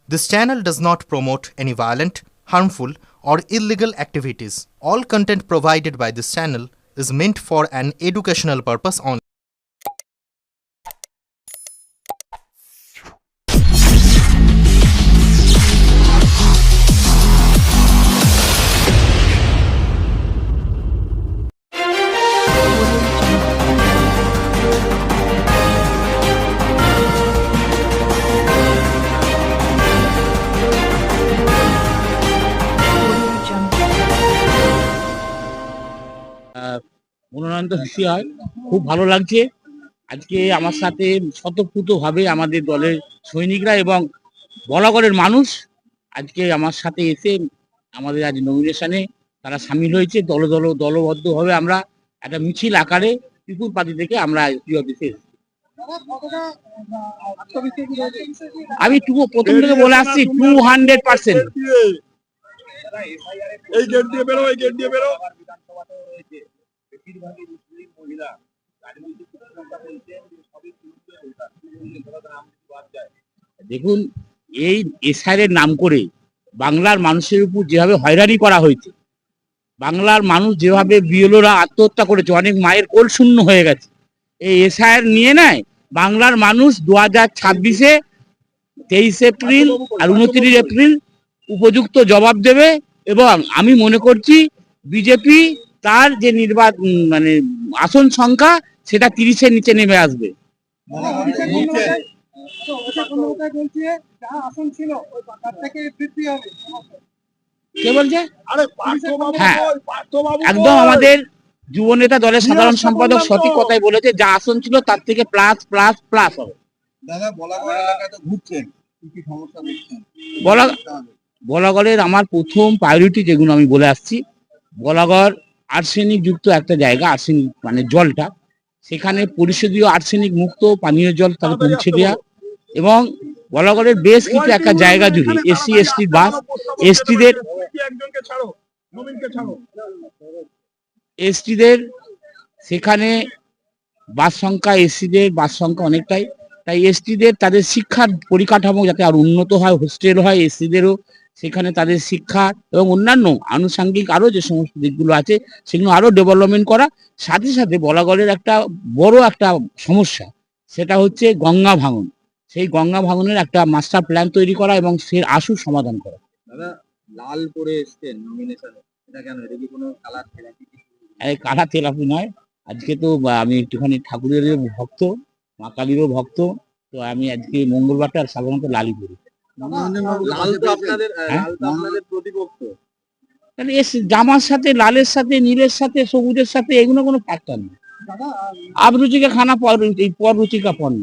This channel does not promote any violent, harmful, or illegal activities. All content provided by this channel is meant for an educational purpose only. মনোনয়ন তো খুশি হয়, খুব ভালো লাগছে। আজকে আমার সাথে স্বতঃস্ফূর্তভাবে আমাদের দলের সৈনিকরা এবং বলাগড়ের মানুষ আজকে আমার সাথে এসে আমাদের আজ নমিনেশনে তারা সামিল হয়েছে। দলবদ্ধভাবে আমরা একটা মিছিল আকারে ত্রিপুর পার্টি থেকে আমরা এসপি অফিসে এসেছি। আমি প্রথম থেকে বলে আসছি 200%। এই গেট দিয়ে বেরো, এই গেট দিয়ে বেরো। দেখুন, এই এসআইয়ের নাম করে বাংলার মানুষের উপর যেভাবে হয়রানি করা হয়েছে, বাংলার মানুষ যেভাবে বিএলওরা আত্মহত্যা করেছে, অনেক মায়ের কোল শূন্য হয়ে গেছে। এই এসআইআর নিয়ে নেয় বাংলার মানুষ 2026-এ 23 এপ্রিল আর 29 এপ্রিল উপযুক্ত জবাব দেবে। এবং আমি মনে করছি বিজেপি তার যে মানে আসন সংখ্যা সেটা 30-এর নিচে নেমে আসবে। কে বলছে? হ্যাঁ, একদম আমাদের যুব নেতা দলের সাধারণ সম্পাদক সঠিক কথাই বলেছে, যা আসন ছিল তার থেকে প্লাস প্লাস প্লাস হবে। বলাগড়ের আমার প্রথম প্রায়োরিটি যেগুলো আমি বলে আসছি, বলাগড় আর্সেনিক যুক্ত একটা জায়গা, আর্সেনিক মানে জলটা, সেখানে পরিশোধীয় আর্সেনিক মুক্ত পানীয় জল তাদের পৌঁছে দেওয়া, এবং বলাগড়ের বেশ কিছু একটা জায়গা জুড়ে এসসি এসটি বাস, এসটিদের সেখানে বাস সংখ্যা, এসসিদের বাস সংখ্যা অনেকটাই, তাই এসটিদের তাদের শিক্ষার পরিকাঠামো যাতে আরো উন্নত হয়, হোস্টেল হয়, এসসিদেরও সেখানে তাদের শিক্ষা এবং অন্যান্য আনুষঙ্গিক আরো যে সমস্ত দিকগুলো আছে সেগুলো আরো ডেভেলপমেন্ট করা। সাথে সাথে বলাগড়ের একটা বড় একটা সমস্যা, সেটা হচ্ছে গঙ্গা ভাঙন। সেই গঙ্গা ভাঙনের একটা মাস্টার প্ল্যান তৈরি করা এবং সেই আশু সমাধান করা। দাদা, লাল পরে এসেছেন নমিনেশনে, এটা কেন? এটা কি কোনো কালার থেরাপি? কালার থেরাপি নয়, আজকে তো আমি একটুখানি ঠাকুরের ভক্ত, মা কালীরও ভক্ত, তো আমি আজকে মঙ্গলবারটা সাধারণত লালই করি। লাল তো আপনাদের প্রতিপক্ষ, তাহলে জামার সাথে, লালের সাথে, নীলের সাথে, সবুজের সাথে এগুলো কোনো ফ্যাক্টর নেই। আব রুচিকা খানা পর রুচিকা পণ্য।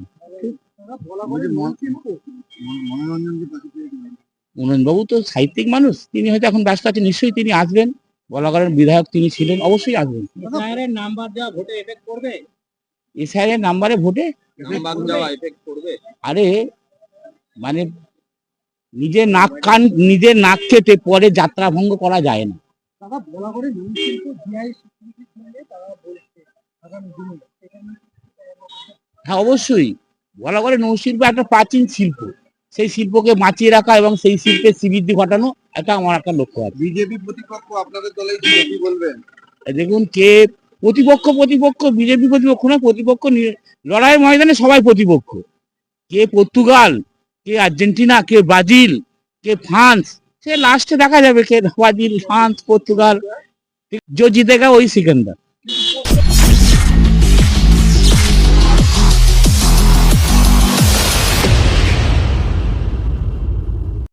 মনোনয়নবাবু তো সাহিত্যিক মানুষ, তিনি হয়তো এখন ব্যস্ত আছেন, নিশ্চয়ই তিনি আসবেন। বলাগড়ের বিধায়ক তিনি ছিলেন, অবশ্যই আসবেন। এসআইআর নাম্বার যা ভোটে এফেক্ট করবে, এসআইআর নাম্বারে ভোটে এফেক্ট করবে। আরে মানে নিজের নাক কেটে পরে যাত্রা ভঙ্গ করা যায় না। হ্যাঁ, অবশ্যই বলাগড়ে নৌশিল্প একটা প্রাচীন শিল্প, সেই শিল্পকে বাঁচিয়ে রাখা এবং সেই শিল্পের শ্রীবৃদ্ধি ঘটানো, এটা আমার একটা লক্ষ্য আছে। বিজেপি প্রতিপক্ষ আপনাদের দলে কি বলবেন? দেখুন, কে প্রতিপক্ষ বিজেপি প্রতিপক্ষ না, প্রতিপক্ষ লড়াই ময়দানে সবাই প্রতিপক্ষ। কে পর্তুগাল, কে আর্জেন্টিনা, কে ব্রাজিল, কে ফ্রান্স, সে লাস্টে দেখা যাবে কে ব্রাজিল, ফ্রান্স, পর্তুগাল, जो जीतेगा वही सिकंदर।